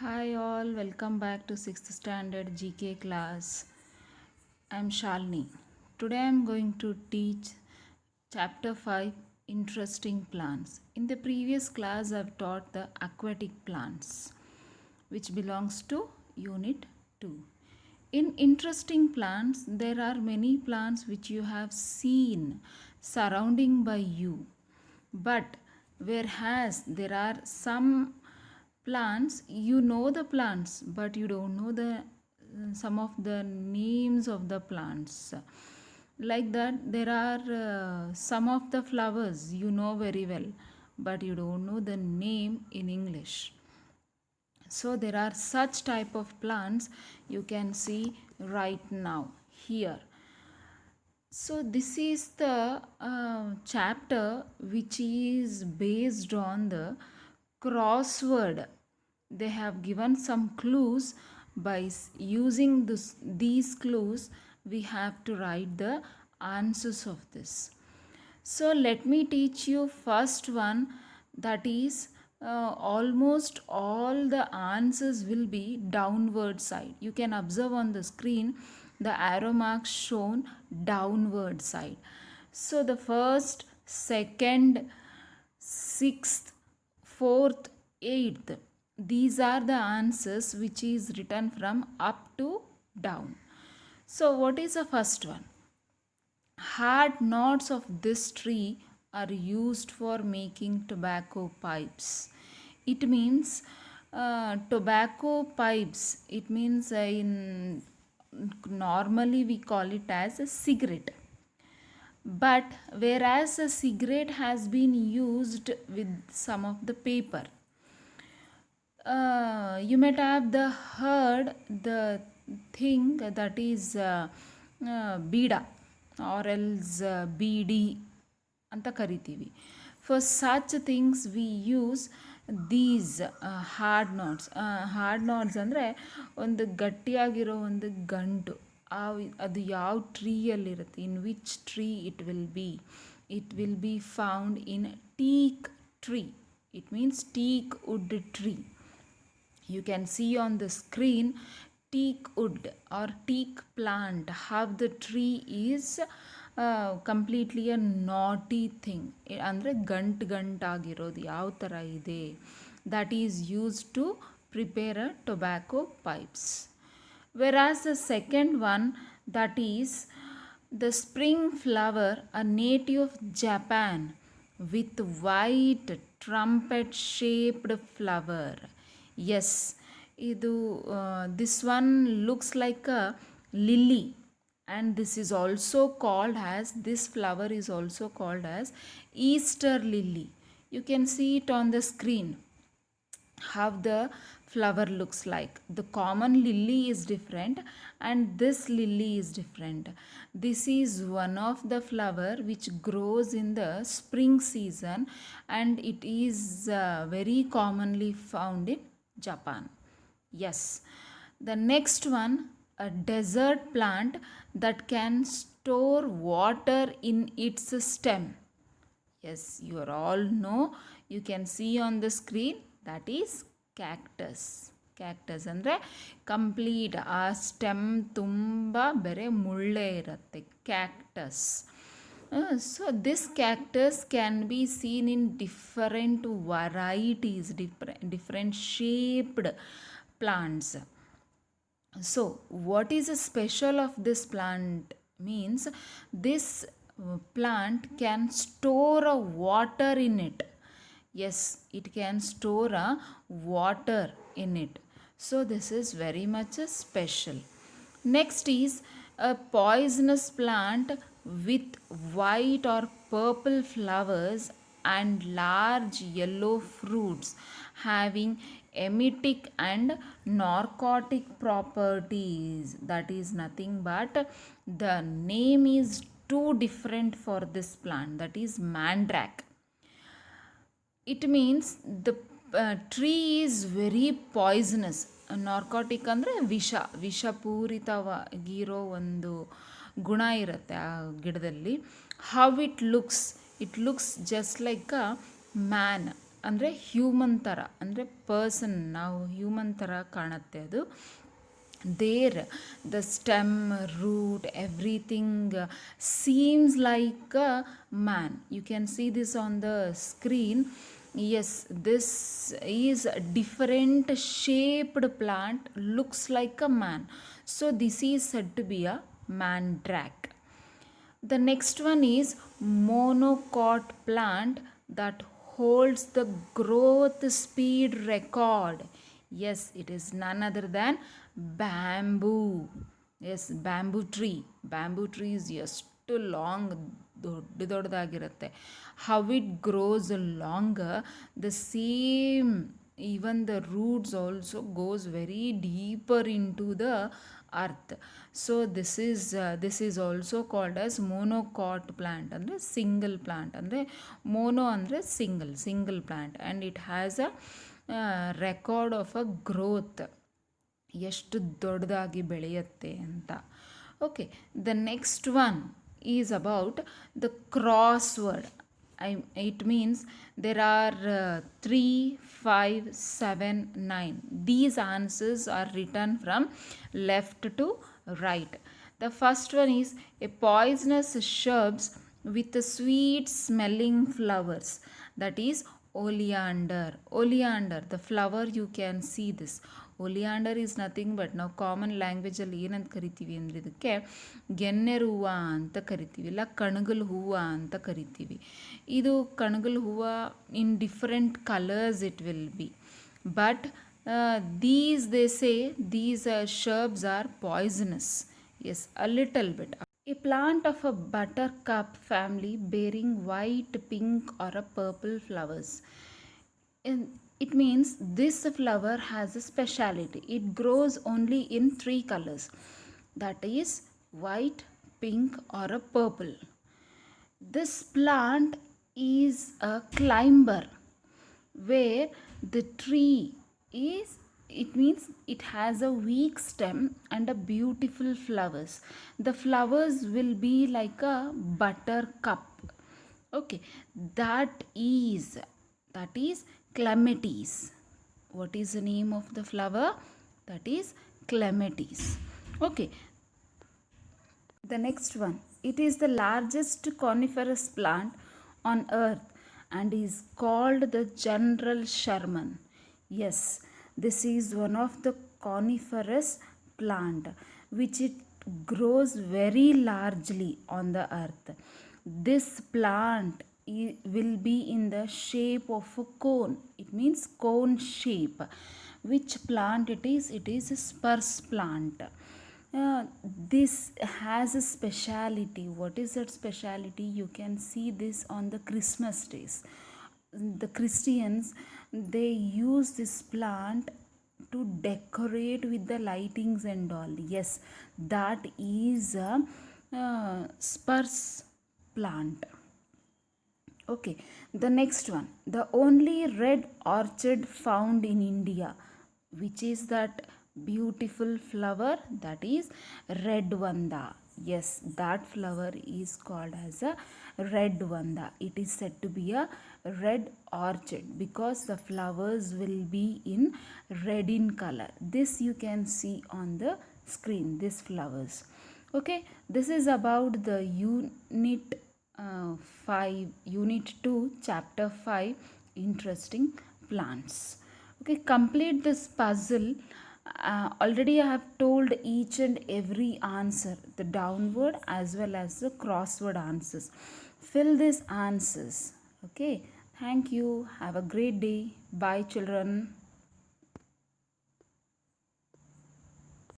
Hi all, welcome back to 6th standard GK class. I'm Shalini. Today I'm going to teach chapter 5 interesting plants. In the previous class I've taught the aquatic plants which belongs to unit 2. In interesting plants there are many plants which you have seen surrounding by you, but whereas there are some plants you know the plants but you don't know the some of the names of the plants. Like that there are some of the flowers you know very well but you don't know the name in English. So there are such type of plants you can see right now here. So this is the chapter which is based on the crossword. They have given some clues. By using these clues we have to write the answers of this. So let me teach you first one, that is almost all the answers will be downward side. You can observe on the screen the arrow marks shown downward side. So the first, second, sixth, fourth, eighth, these are the answers which is written from up to down. So what is the first one? Hard knots of this tree are used for making tobacco pipes. It means tobacco pipes. It means in normally we call it as a cigarette. But whereas a cigarette has been used with some of the paper, you might have the heard the thing that is bida or else bd ಅಂತ ಕರಿತೀವಿ. For such things we use these hard knots ಅಂದರೆ ಒಂದು ಗಟ್ಟಿಯಾಗಿರೋ ಒಂದು ಗಂಟು. ಅದು ಯಾವ ಟ್ರೀಯಲ್ಲಿರುತ್ತೆ, in which tree it will be found in teak tree. It means teak wood tree. You can see on the screen teak wood or teak plant, how the tree is completely a knotty thing. ಅಂದರೆ ಗಂಟಾಗಿರೋದು ಯಾವ ಥರ ಇದೆ, that is used to prepare a tobacco pipes. Whereas the second one, that is the spring flower, a native of Japan with white trumpet shaped flower. Yes, this one looks like a lily, and this is also called as, this flower is also called as Easter lily. You can see it on the screen how the flower looks like. The common lily is different and this lily is different. This is one of the flower which grows in the spring season and it is very commonly found in Japan. Yes. The next one, a desert plant that can store water in its stem. Yes, you all know, you can see on the screen, that is cactus. Cactus ಅಂದರೆ complete ಆ stem ತುಂಬ ಬೇರೆ ಮುಳ್ಳೆ ಇರುತ್ತೆ, cactus. So this cactus can be seen in different varieties, different shaped plants. So what is the special of this plant means, this plant can store a water in it. Yes, it can store a water in it. So this is very much special. Next is a poisonous plant with white or purple flowers and large yellow fruits having emetic and narcotic properties. That is nothing but the name is too different for this plant, that is mandrake. It means the tree is very poisonous. Narcotic ಅಂದರೆ ವಿಷಪೂರಿತವಾಗಿರೋ ಒಂದು ಗುಣ ಇರುತ್ತೆ ಆ ಗಿಡದಲ್ಲಿ. How it looks just like a man. ಅಂದರೆ human ಥರ, ಅಂದರೆ person, ನಾವು ಹ್ಯೂಮನ್ ಥರ ಕಾಣುತ್ತೆ ಅದು. There the stem, root, everything seems like a man. You can see this on the screen. Yes, this is a different shaped plant, looks like a man, so this is said to be a mandrake. The next one is monocot plant that holds the growth speed record. Yes, it is none other than bamboo. Yes, bamboo tree. Bamboo tree is ಎಷ್ಟು long, ದೊಡ್ಡದಾಗಿರುತ್ತೆ. How it grows longer, the same even the roots also goes very deeper into the earth. So this is also called as monocot plant, ಅಂದರೆ single plant, ಅಂದರೆ mono ಅಂದರೆ single plant, and it has a record of a growth, ಎಷ್ಟು ದೊಡ್ಡದಾಗಿ ಬೆಳೆಯುತ್ತೆ ಅಂತ. Okay, the next one is about the crossword. It means there are 3, 5, 7, 9. These answers are written from left to right. The first one is a poisonous shrubs with sweet smelling flowers, that is oleander. Oleander, the flower, you can see this. Oleander is nothing but ನಾವು common ಲ್ಯಾಂಗ್ವೇಜಲ್ಲಿ ಏನಂತ ಕರಿತೀವಿ ಅಂದರೆ ಇದಕ್ಕೆ ಗೆನ್ನೆರು ಹೂವು ಅಂತ ಕರಿತೀವಿ, ಇಲ್ಲ ಕಣಗಲ್ ಹೂವು ಅಂತ ಕರಿತೀವಿ. ಇದು ಕಣಗಲ್ ಹೂವು ಇನ್ different colours it will B, but they say these shrubs are poisonous. Yes, a little bit. A plant of a buttercup family bearing white, pink or a purple flowers. It means this flower has a speciality. It grows only in 3 colors, that is white, pink or a purple. This plant is a climber, where the tree is, it means it has a weak stem and a beautiful flowers. The flowers will be like a buttercup. Okay, that is clematis. What is the name of the flower? That is clematis. Okay, the next one, it is the largest coniferous plant on earth and is called the general Sherman. Yes, this is one of the coniferous plant which it grows very largely on the earth. This plant will be in the shape of a cone. It means cone shape. Which plant it is? It is a spruce plant. This has a speciality. What is that speciality? You can see this on the Christmas days. The Christians, they use this plant to decorate with the lightings and all. Yes, that is a spruce plant. Okay, the next one, the only red orchid found in India. Which is that beautiful flower? That is red vanda. Yes, that flower is called as a red vanda. It is said to be a red orchid because the flowers will be in red in color. This you can see on the screen, these flowers. Okay, this is about the Unit 2, Chapter 5, Interesting Plants. Okay, complete this puzzle. Already I have told each and every answer, the downward as well as the crossword answers. Fill these answers. Okay, thank you. Have a great day. Bye, children.